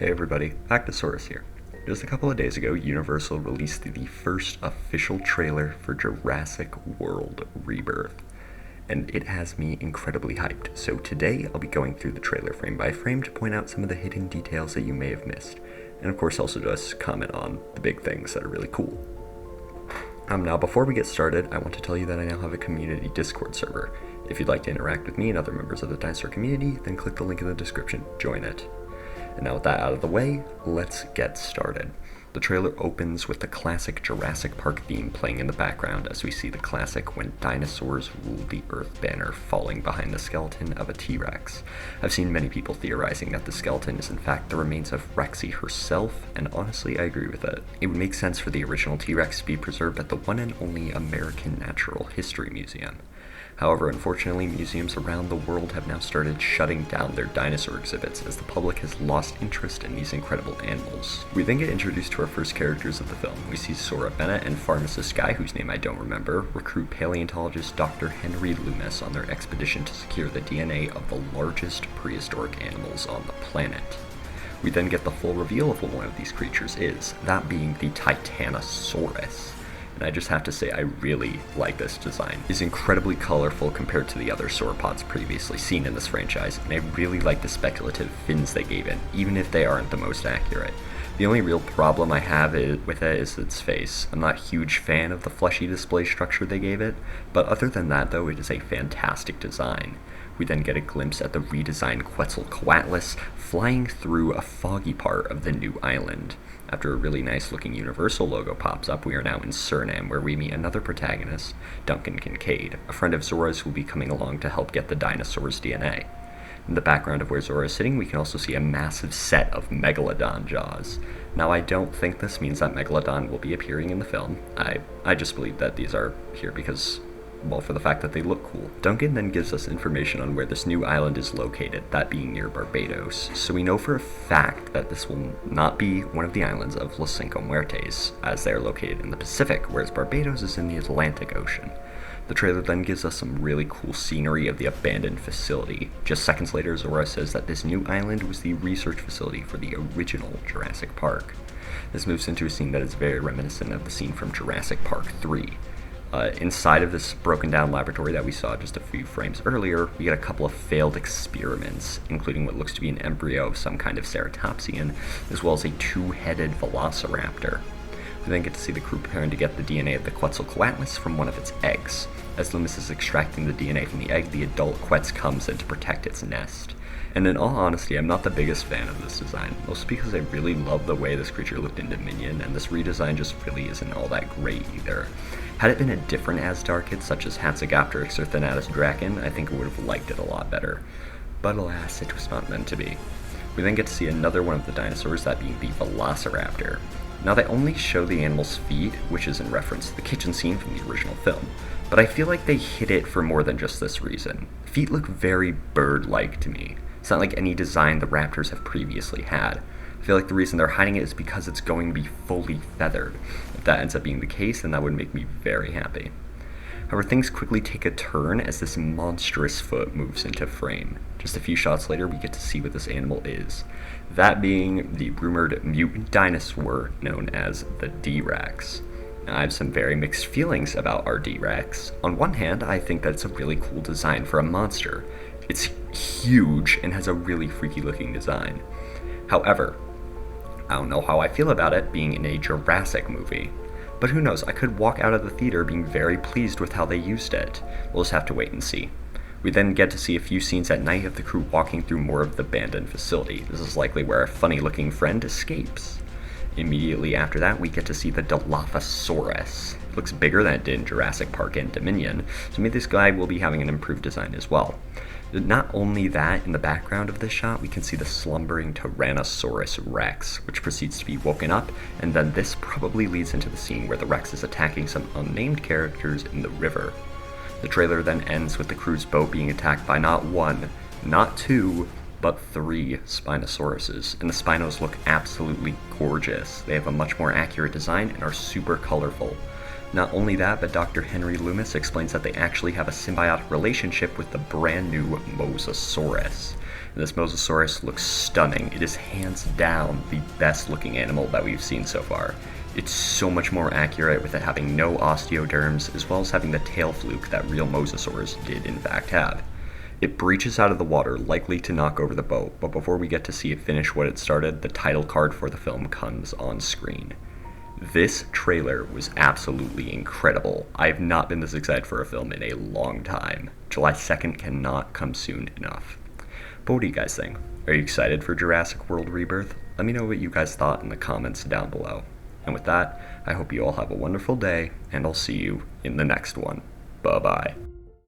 Hey everybody, Actosaurus here. Just a couple of days ago, Universal released the first official trailer for Jurassic World Rebirth, and it has me incredibly hyped. So today, I'll be going through the trailer frame by frame to point out some of the hidden details that you may have missed, and of course also just comment on the big things that are really cool. Now before we get started, I want to tell you that I now have a community Discord server. If you'd like to interact with me and other members of the dinosaur community, then click the link in the description, join it. And now with that out of the way, let's get started. The trailer opens with the classic Jurassic Park theme playing in the background as we see the classic "When Dinosaurs Ruled the Earth" banner falling behind the skeleton of a T-Rex. I've seen many people theorizing that the skeleton is in fact the remains of Rexy herself, and honestly I agree with it. It would make sense for the original T-Rex to be preserved at the one and only American Natural History Museum. However, unfortunately, museums around the world have now started shutting down their dinosaur exhibits as the public has lost interest in these incredible animals. We then get introduced to our first characters of the film. We see Sora Bennett and pharmacist guy, whose name I don't remember, recruit paleontologist Dr. Henry Loomis on their expedition to secure the DNA of the largest prehistoric animals on the planet. We then get the full reveal of what one of these creatures is, that being the Titanosaurus. And I just have to say I really like this design. It's incredibly colorful compared to the other sauropods previously seen in this franchise, and I really like the speculative fins they gave it, even if they aren't the most accurate. The only real problem I have with it is its face. I'm not a huge fan of the fleshy display structure they gave it, but other than that though, it is a fantastic design. We then get a glimpse at the redesigned Quetzalcoatlus flying through a foggy part of the new island. After a really nice looking Universal logo pops up, we are now in Suriname, where we meet another protagonist, Duncan Kincaid, a friend of Zora's who will be coming along to help get the dinosaur's DNA. In the background of where Zora is sitting, we can also see a massive set of Megalodon jaws. Now, I don't think this means that Megalodon will be appearing in the film. I just believe that these are here because, well, for the fact that they look cool. Duncan then gives us information on where this new island is located, that being near Barbados. So we know for a fact that this will not be one of the islands of Los Cinco Muertes, as they are located in the Pacific, whereas Barbados is in the Atlantic Ocean. The trailer then gives us some really cool scenery of the abandoned facility. Just seconds later, Zora says that this new island was the research facility for the original Jurassic Park. This moves into a scene that is very reminiscent of the scene from Jurassic Park 3. Inside of this broken down laboratory that we saw just a few frames earlier, we get a couple of failed experiments, including what looks to be an embryo of some kind of ceratopsian, as well as a two-headed velociraptor. We then get to see the crew preparing to get the DNA of the Quetzalcoatlus from one of its eggs. As Loomis is extracting the DNA from the egg, the adult Quetz comes in to protect its nest. And in all honesty, I'm not the biggest fan of this design, mostly because I really love the way this creature looked in Dominion, and this redesign just really isn't all that great either. Had it been a different Asdarkid, such as Hatzegopteryx or Thanatos Draken, I think I would have liked it a lot better. But alas, it was not meant to be. We then get to see another one of the dinosaurs, that being the Velociraptor. Now they only show the animal's feet, which is in reference to the kitchen scene from the original film, but I feel like they hid it for more than just this reason. Feet look very bird-like to me. It's not like any design the raptors have previously had. I feel like the reason they're hiding it is because it's going to be fully feathered. If that ends up being the case, then that would make me very happy. However, things quickly take a turn as this monstrous foot moves into frame. Just a few shots later, we get to see what this animal is. That being the rumored mutant dinosaur known as the D-Rex. Now, I have some very mixed feelings about our D-Rex. On one hand, I think that it's a really cool design for a monster. It's huge and has a really freaky looking design. However, I don't know how I feel about it being in a Jurassic movie. But who knows, I could walk out of the theater being very pleased with how they used it. We'll just have to wait and see. We then get to see a few scenes at night of the crew walking through more of the abandoned facility. This is likely where our funny looking friend escapes. Immediately after that, we get to see the Dilophosaurus. It looks bigger than it did in Jurassic Park and Dominion, so maybe this guy will be having an improved design as well. Not only that, in the background of this shot, we can see the slumbering Tyrannosaurus Rex, which proceeds to be woken up, and then this probably leads into the scene where the Rex is attacking some unnamed characters in the river. The trailer then ends with the crew's boat being attacked by not one, not two, but three Spinosauruses, and the Spinos look absolutely gorgeous. They have a much more accurate design and are super colorful. Not only that, but Dr. Henry Loomis explains that they actually have a symbiotic relationship with the brand new Mosasaurus. And this Mosasaurus looks stunning. It is hands down the best looking animal that we've seen so far. It's so much more accurate with it having no osteoderms, as well as having the tail fluke that real Mosasaurs did in fact have. It breaches out of the water, likely to knock over the boat, but before we get to see it finish what it started, the title card for the film comes on screen. This trailer was absolutely incredible. I have not been this excited for a film in a long time. July 2nd cannot come soon enough. But what do you guys think? Are you excited for Jurassic World Rebirth? Let me know what you guys thought in the comments down below. And with that, I hope you all have a wonderful day, and I'll see you in the next one. Bye-bye.